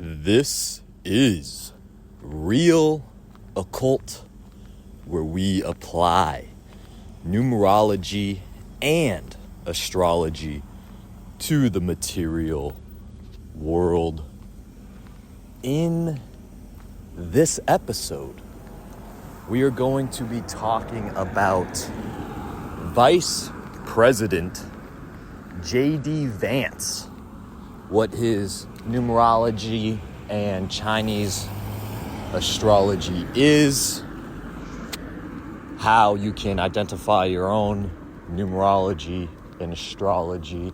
This is Real Occult, where we apply numerology and astrology to the material world. In this episode, we are going to be talking about Vice President J.D. Vance, what his numerology and Chinese astrology is, how you can identify your own numerology and astrology,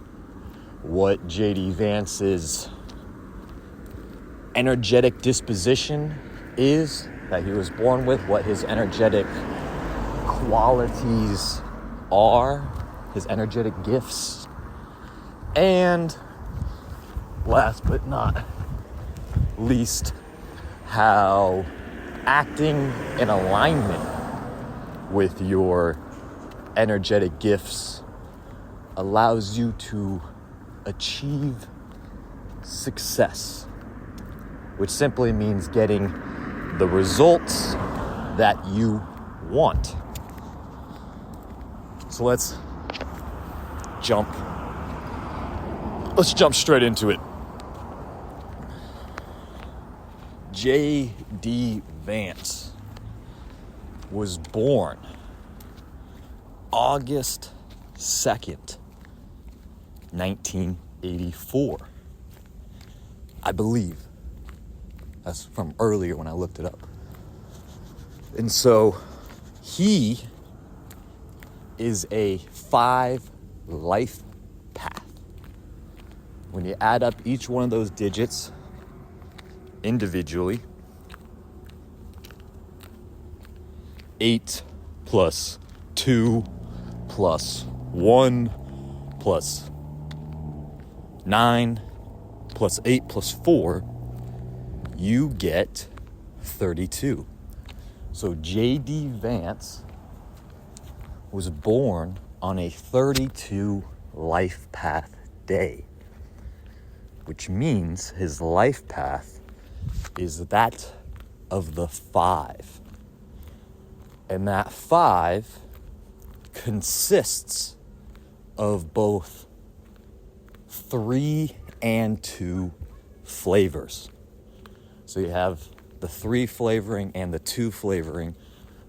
what J.D. Vance's energetic disposition is that he was born with, what his energetic qualities are, his energetic gifts, and last but not least, how acting in alignment with your energetic gifts allows you to achieve success, which simply means getting the results that you want. So let's jump straight into it. J.D. Vance was born August 2nd, 1984. I believe. That's from earlier when I looked it up. And so he is a 5 life path. When you add up each one of those digits individually, 8 plus 2 plus 1 plus 9 plus 8 plus 4, you get 32. So J.D. Vance was born on a 32 life path day, which means his life path is that of the 5. And that 5 consists of both 3 and 2 flavors. So you have the 3 flavoring and the 2 flavoring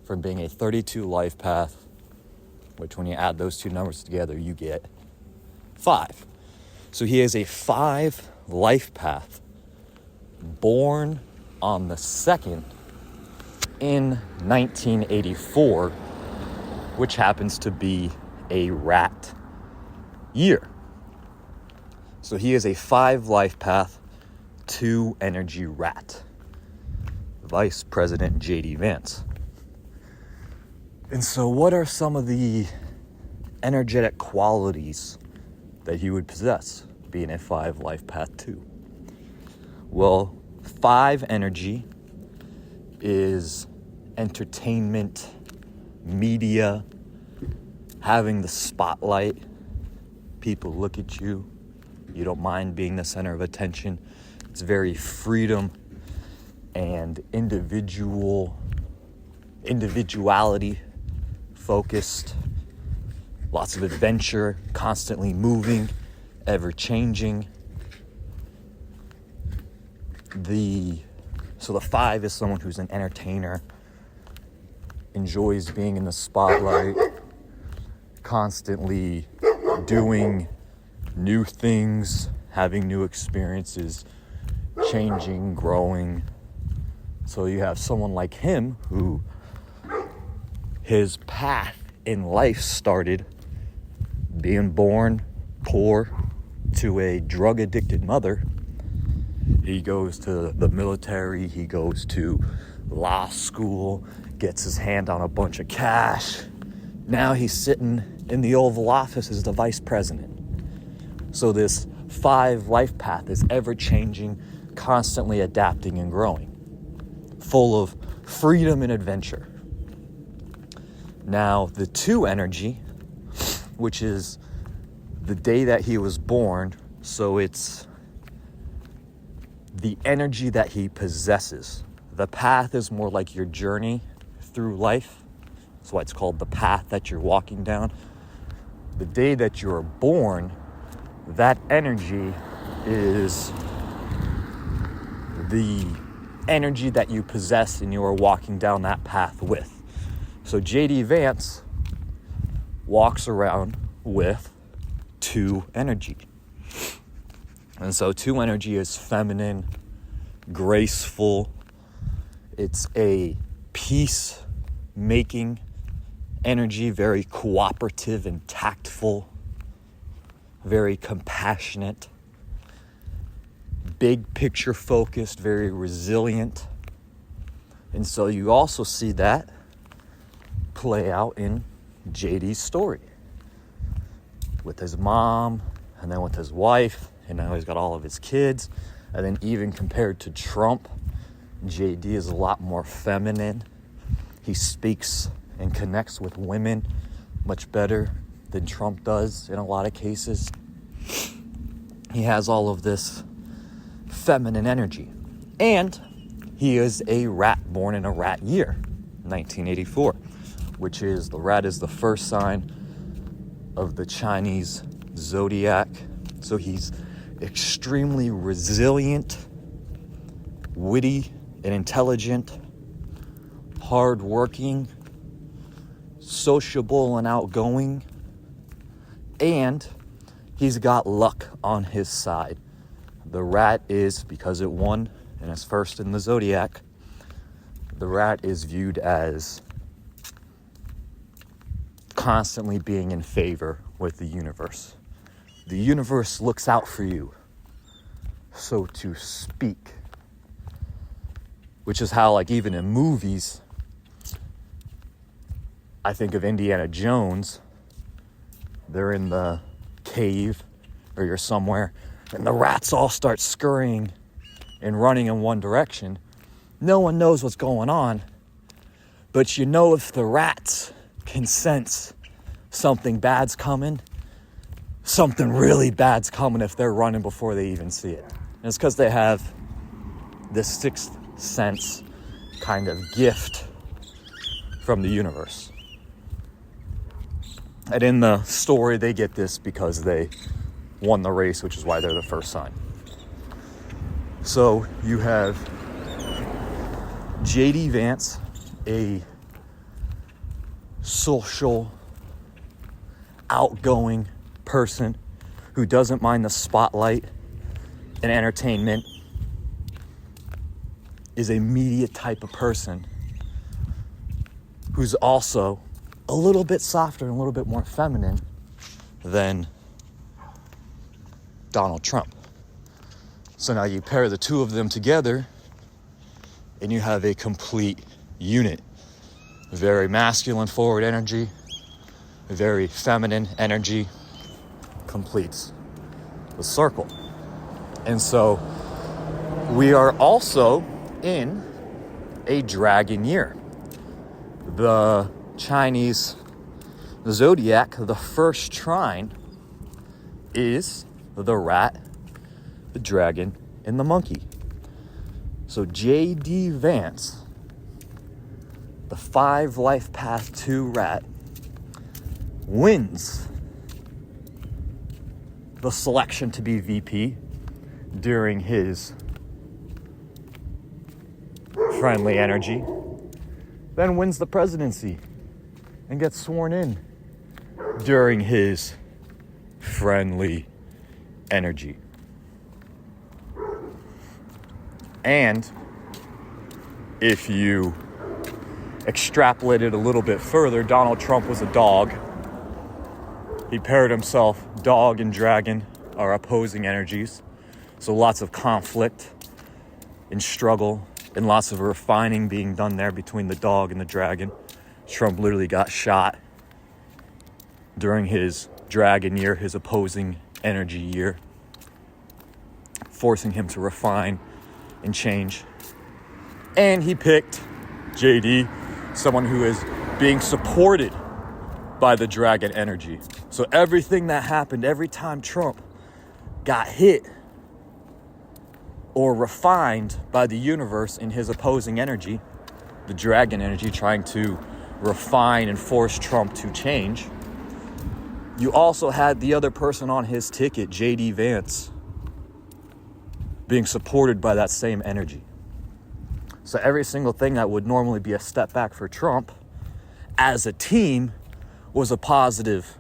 from being a 32 life path, which when you add those two numbers together, you get 5. So he is a 5 life path, born on the 2nd in 1984, which happens to be a rat year. So he is a 5 life path, 2 energy rat. Vice President J.D. Vance. And so what are some of the energetic qualities that he would possess, being a 5 life path 2? Well, 5 energy is entertainment, media, having the spotlight. People look at you. You don't mind being the center of attention. It's very freedom and individuality focused. Lots of adventure, constantly moving, ever changing. So the 5 is someone who's an entertainer, enjoys being in the spotlight, constantly doing new things, having new experiences, changing, growing. So you have someone like him who his path in life started being born poor to a drug-addicted mother. He goes to the military, he goes to law school, gets his hand on a bunch of cash. Now he's sitting in the Oval Office as the vice president. So this 5 life path is ever-changing, constantly adapting and growing, full of freedom and adventure. Now, the 2 energy, which is the day that he was born, so it's the energy that he possesses. The path is more like your journey through life. That's why it's called the path that you're walking down. The day that you're born, that energy is the energy that you possess and you are walking down that path with. So JD Vance walks around with 2 energy. And so 2 energy is feminine, graceful. It's a peace-making energy, very cooperative and tactful, very compassionate, big picture focused, very resilient. And so you also see that play out in JD's story with his mom, and then with his wife, and now he's got all of his kids. And then even compared to Trump, JD is a lot more feminine. He speaks and connects with women much better than Trump does in a lot of cases. He has all of this feminine energy. And he is a rat born in a rat year, 1984, which is, the rat is the first sign of the Chinese zodiac. So he's extremely resilient, witty and intelligent, hardworking, sociable and outgoing, and he's got luck on his side. The rat is, because it won and is first in the zodiac, the rat is viewed as constantly being in favor with the universe. The universe looks out for you, so to speak. Which is how, like, even in movies, I think of Indiana Jones. They're in the cave, or you're somewhere, and the rats all start scurrying and running in one direction. No one knows what's going on, but you know if the rats can sense something bad's coming, something really bad's coming if they're running before they even see it. And it's because they have this sixth sense kind of gift from the universe. And in the story, they get this because they won the race, which is why they're the first sign. So you have JD Vance, a social, outgoing person who doesn't mind the spotlight and entertainment, is a media type of person who's also a little bit softer and a little bit more feminine than Donald Trump. So now you pair the two of them together and you have a complete unit. Very masculine forward energy, very feminine energy completes the circle. And so we are also in a dragon year. The Chinese zodiac, the first trine is the rat, the dragon, and the monkey. So JD Vance, the 5 life path 2 rat, wins the selection to be VP during his friendly energy, then wins the presidency and gets sworn in during his friendly energy. And if you extrapolate it a little bit further, Donald Trump was a dog. He paired himself, dog and dragon are opposing energies. So lots of conflict and struggle and lots of refining being done there between the dog and the dragon. Trump literally got shot during his dragon year, his opposing energy year, forcing him to refine and change. And he picked JD, someone who is being supported by the dragon energy. So everything that happened, every time Trump got hit or refined by the universe in his opposing energy, the dragon energy trying to refine and force Trump to change. You also had the other person on his ticket, J.D. Vance, being supported by that same energy. So every single thing that would normally be a step back for Trump as a team was a positive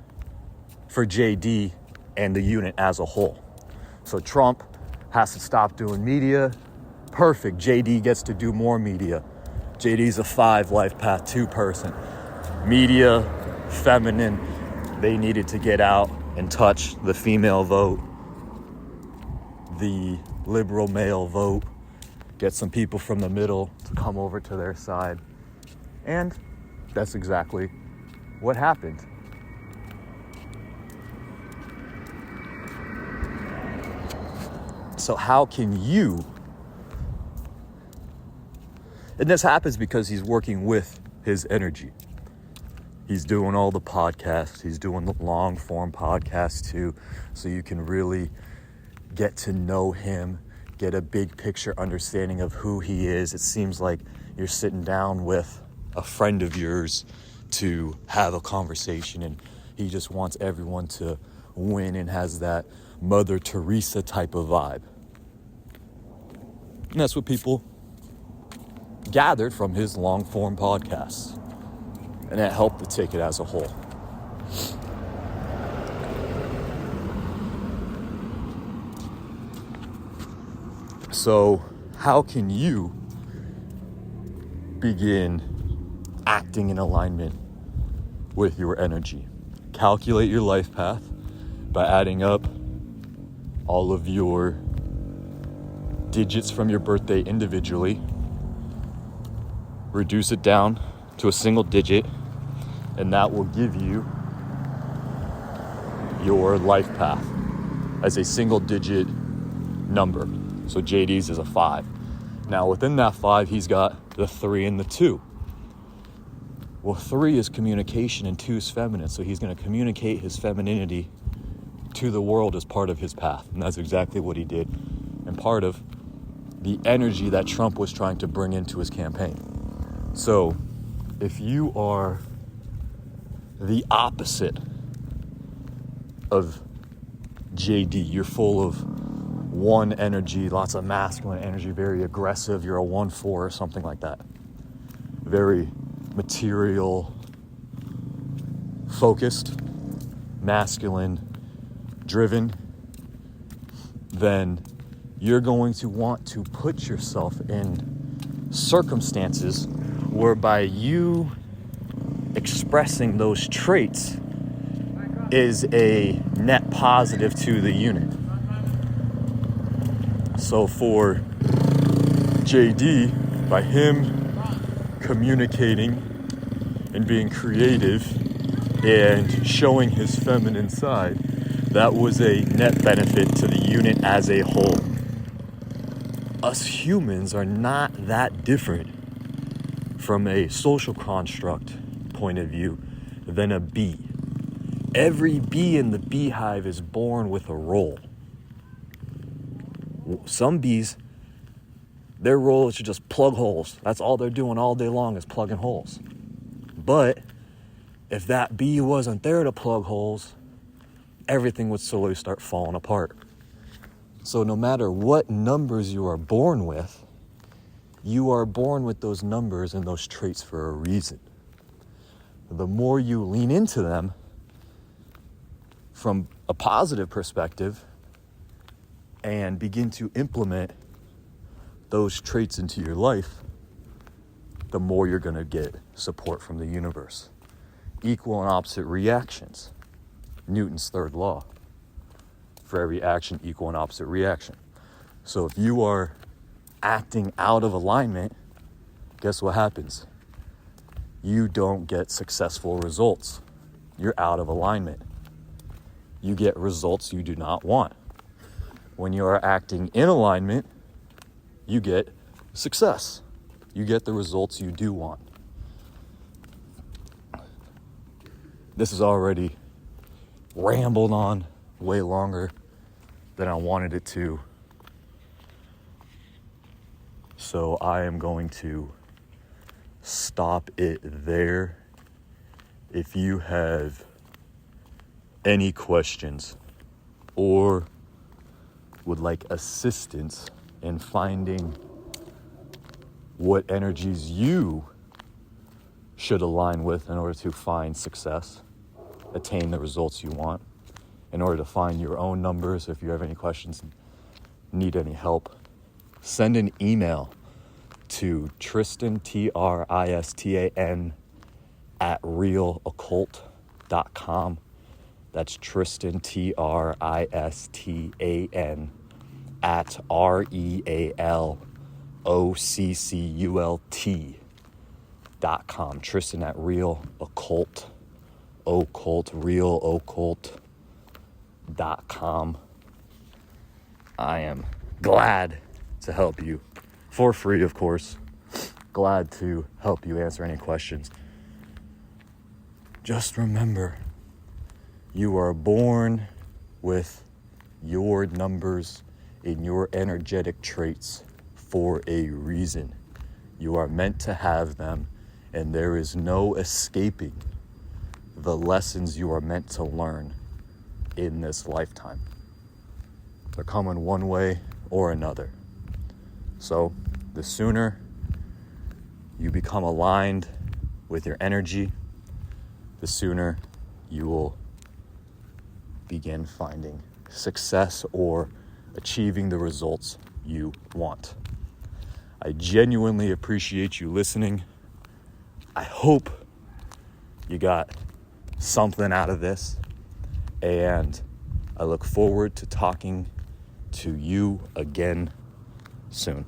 for JD and the unit as a whole. So Trump has to stop doing media. Perfect. JD gets to do more media. JD's a 5 life path 2 person. Media, feminine, they needed to get out and touch the female vote, the liberal male vote, get some people from the middle to come over to their side. And that's exactly what happened. So how can you, and this happens because he's working with his energy. He's doing all the podcasts, he's doing the long form podcasts too, so you can really get to know him, get a big picture understanding of who he is. It seems like you're sitting down with a friend of yours to have a conversation, and he just wants everyone to win and has that Mother Teresa type of vibe. And that's what people gathered from his long form podcasts. And that helped the ticket as a whole. So how can you begin acting in alignment with your energy? Calculate your life path by adding up all of your digits from your birthday individually. Reduce it down to a single digit, and that will give you your life path as a single digit number. So JD's is a 5. Now within that 5, he's got the 3 and the 2. Well, 3 is communication and 2 is feminine. So he's going to communicate his femininity to the world as part of his path. And that's exactly what he did. And part of the energy that Trump was trying to bring into his campaign. So if you are the opposite of JD, you're full of 1 energy, lots of masculine energy, very aggressive, you're a 1-4 or something like that. Very material focused, masculine driven, then you're going to want to put yourself in circumstances whereby you expressing those traits is a net positive to the unit. So for JD, by him communicating and being creative and showing his feminine side, that was a net benefit to the unit as a whole. Us humans are not that different from a social construct point of view than a bee. Every bee in the beehive is born with a role. Some bees, their role is to just plug holes. That's all they're doing all day long is plugging holes. But if that bee wasn't there to plug holes, everything would slowly start falling apart. So no matter what numbers you are born with, you are born with those numbers and those traits for a reason. The more you lean into them from a positive perspective and begin to implement those traits into your life, the more you're going to get support from the universe. Equal and opposite reactions. Newton's third law. For every action, equal and opposite reaction. So if you are acting out of alignment, guess what happens? You don't get successful results. You're out of alignment. You get results you do not want. When you are acting in alignment, you get success. You get the results you do want. This is already rambled on way longer than I wanted it to. So I am going to stop it there. If you have any questions or would like assistance in finding what energies you should align with in order to find success, attain the results you want, in order to find your own numbers, if you have any questions, need any help, send an email to Tristan, Tristan, at realoccult.com. That's Tristan, Tristan, at realoccult.com. Tristan at realoccult.com. I am glad to help you for free, of course. Glad to help you answer any questions. Just remember, you are born with your numbers in your energetic traits for a reason. You are meant to have them, and there is no escaping the lessons you are meant to learn in this lifetime. They're coming one way or another. So the sooner you become aligned with your energy, the sooner you will begin finding success or achieving the results you want. I genuinely appreciate you listening. I hope you got something out of this, and I look forward to talking to you again soon.